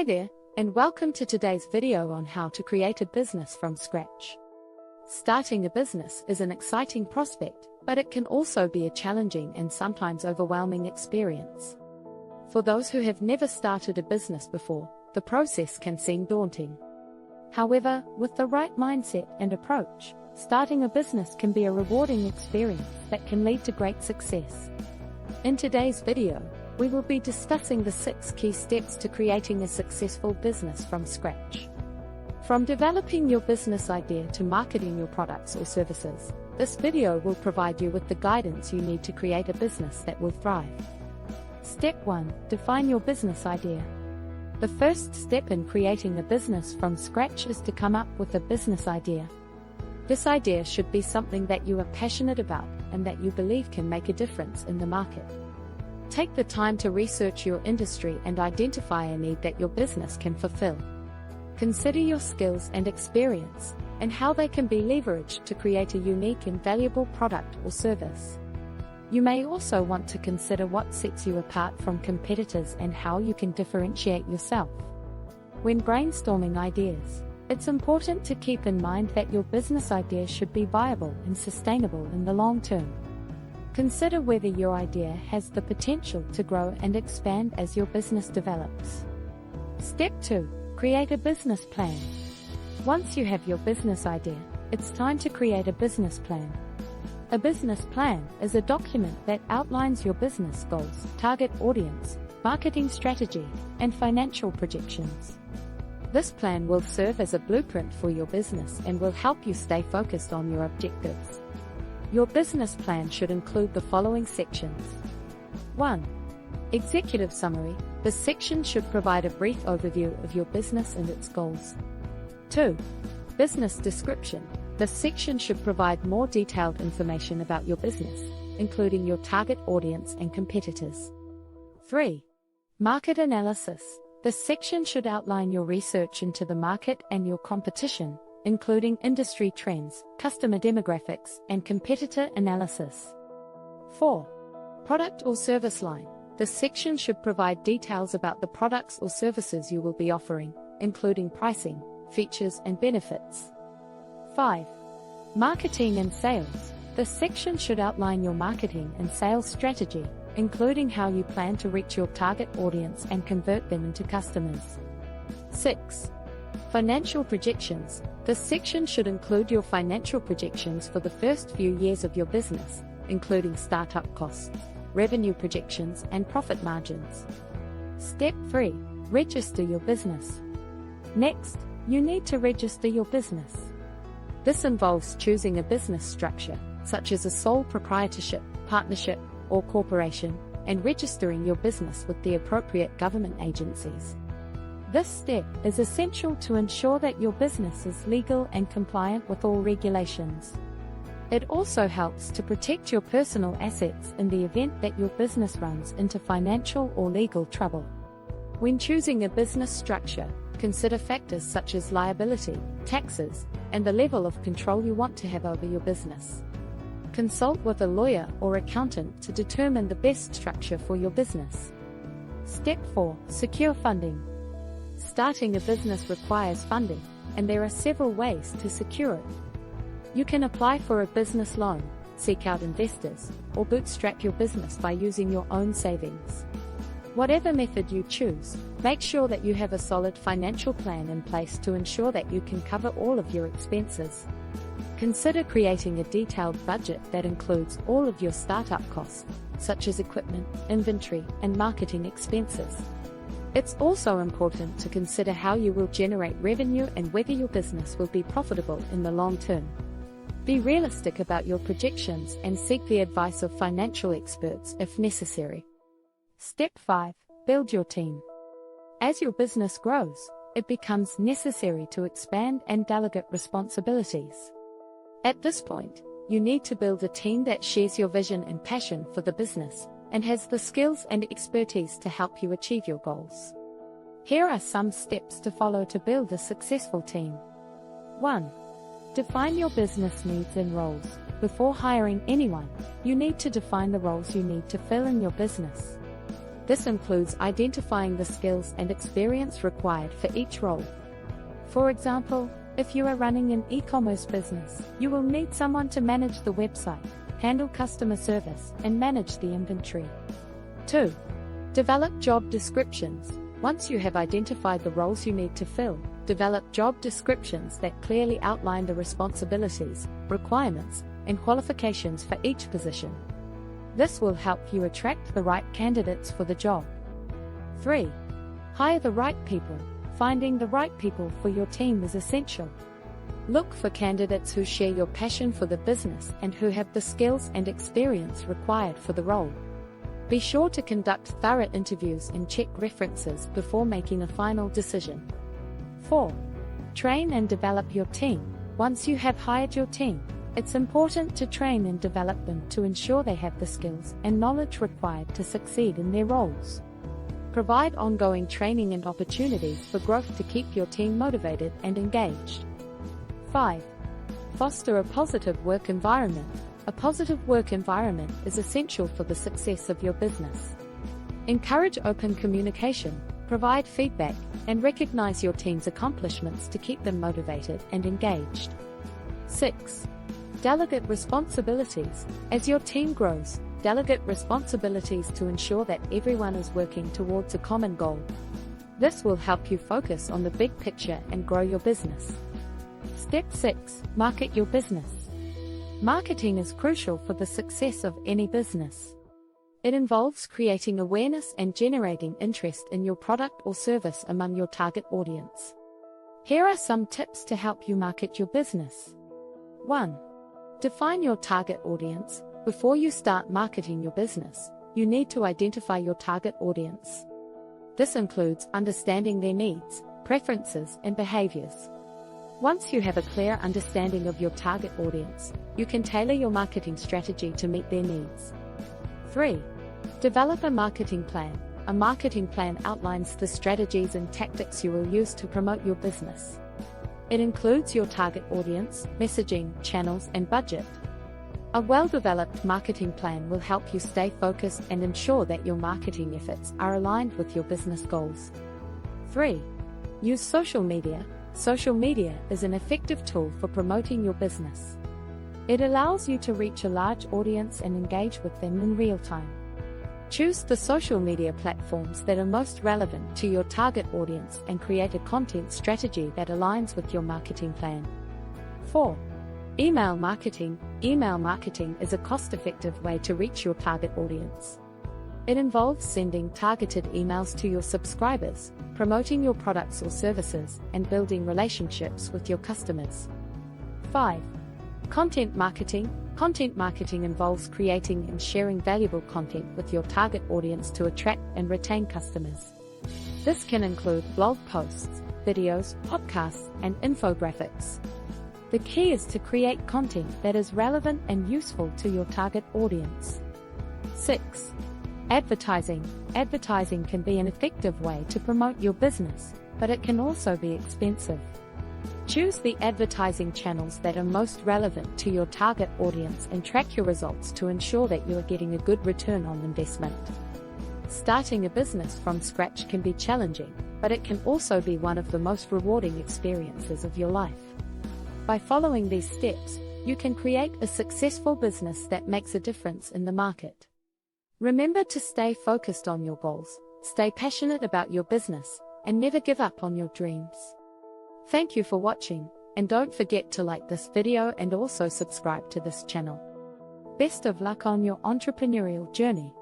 Hi there, and welcome to today's video on how to create a business from scratch. Starting a business is an exciting prospect, but it can also be a challenging and sometimes overwhelming experience. For those who have never started a business before, the process can seem daunting. However, with the right mindset and approach, starting a business can be a rewarding experience that can lead to great success. In today's video, we will be discussing the 6 key steps to creating a successful business from scratch. From developing your business idea to marketing your products or services, this video will provide you with the guidance you need to create a business that will thrive. Step 1. Define your business idea. The first step in creating a business from scratch is to come up with a business idea. This idea should be something that you are passionate about and that you believe can make a difference in the market. Take the time to research your industry and identify a need that your business can fulfill. Consider your skills and experience, and how they can be leveraged to create a unique and valuable product or service. You may also want to consider what sets you apart from competitors and how you can differentiate yourself. When brainstorming ideas, it's important to keep in mind that your business idea should be viable and sustainable in the long term. Consider whether your idea has the potential to grow and expand as your business develops. Step 2. Create a business plan. Once you have your business idea, it's time to create a business plan. A business plan is a document that outlines your business goals, target audience, marketing strategy, and financial projections. This plan will serve as a blueprint for your business and will help you stay focused on your objectives. Your business plan should include the following sections. 1. Executive summary. This section should provide a brief overview of your business and its goals. 2. Business description. This section should provide more detailed information about your business, including your target audience and competitors. 3. Market analysis. This section should outline your research into the market and your competition, including industry trends, customer demographics, and competitor analysis. 4. Product or service line. This section should provide details about the products or services you will be offering, including pricing, features, and benefits. 5. Marketing and sales. This section should outline your marketing and sales strategy, including how you plan to reach your target audience and convert them into customers. 6. Financial projections. This section should include your financial projections for the first few years of your business, including startup costs, revenue projections, and profit margins. Step 3. Register your business. Next, you need to register your business. This involves choosing a business structure, such as a sole proprietorship, partnership, or corporation, and registering your business with the appropriate government agencies. This step is essential to ensure that your business is legal and compliant with all regulations. It also helps to protect your personal assets in the event that your business runs into financial or legal trouble. When choosing a business structure, consider factors such as liability, taxes, and the level of control you want to have over your business. Consult with a lawyer or accountant to determine the best structure for your business. Step 4. Secure funding. Starting a business requires funding, and there are several ways to secure it. You can apply for a business loan, seek out investors, or bootstrap your business by using your own savings. Whatever method you choose, make sure that you have a solid financial plan in place to ensure that you can cover all of your expenses. Consider creating a detailed budget that includes all of your startup costs, such as equipment, inventory, and marketing expenses. It's also important to consider how you will generate revenue and whether your business will be profitable in the long term. Be realistic about your projections and seek the advice of financial experts if necessary. Step 5. Build your team. As your business grows, it becomes necessary to expand and delegate responsibilities. At this point, you need to build a team that shares your vision and passion for the business, and has the skills and expertise to help you achieve your goals. Here are some steps to follow to build a successful team. 1. Define your business needs and roles. Before hiring anyone, you need to define the roles you need to fill in your business. This includes identifying the skills and experience required for each role. For example, if you are running an e-commerce business, you will need someone to manage the website, handle customer service, and manage the inventory. 2. Develop job descriptions. Once you have identified the roles you need to fill, develop job descriptions that clearly outline the responsibilities, requirements, and qualifications for each position. This will help you attract the right candidates for the job. 3. Hire the right people. Finding the right people for your team is essential. Look for candidates who share your passion for the business and who have the skills and experience required for the role. Be sure to conduct thorough interviews and check references before making a final decision. 4. Train and develop your team. Once you have hired your team, it's important to train and develop them to ensure they have the skills and knowledge required to succeed in their roles. Provide ongoing training and opportunities for growth to keep your team motivated and engaged. 5. Foster a positive work environment. A positive work environment is essential for the success of your business. Encourage open communication, provide feedback, and recognize your team's accomplishments to keep them motivated and engaged. 6. Delegate responsibilities. As your team grows, delegate responsibilities to ensure that everyone is working towards a common goal. This will help you focus on the big picture and grow your business. Step 6. Market your business. Marketing is crucial for the success of any business. It involves creating awareness and generating interest in your product or service among your target audience. Here are some tips to help you market your business. 1. Define your target audience. Before you start marketing your business, you need to identify your target audience. This includes understanding their needs, preferences, and behaviors. Once you have a clear understanding of your target audience, you can tailor your marketing strategy to meet their needs. 3. Develop a marketing plan. A marketing plan outlines the strategies and tactics you will use to promote your business. It includes your target audience, messaging, channels, and budget. A well-developed marketing plan will help you stay focused and ensure that your marketing efforts are aligned with your business goals. 3. Use social media. Social media is an effective tool for promoting your business. It allows you to reach a large audience and engage with them in real time. Choose the social media platforms that are most relevant to your target audience and create a content strategy that aligns with your marketing plan. 4. Email marketing. Email marketing is a cost-effective way to reach your target audience. It involves sending targeted emails to your subscribers, promoting your products or services, and building relationships with your customers. 5. Content marketing. Content marketing involves creating and sharing valuable content with your target audience to attract and retain customers. This can include blog posts, videos, podcasts, and infographics. The key is to create content that is relevant and useful to your target audience. 6. Advertising. Advertising can be an effective way to promote your business, but it can also be expensive. Choose the advertising channels that are most relevant to your target audience and track your results to ensure that you are getting a good return on investment. Starting a business from scratch can be challenging, but it can also be one of the most rewarding experiences of your life. By following these steps, you can create a successful business that makes a difference in the market. Remember to stay focused on your goals, stay passionate about your business, and never give up on your dreams. Thank you for watching, and don't forget to like this video and also subscribe to this channel. Best of luck on your entrepreneurial journey.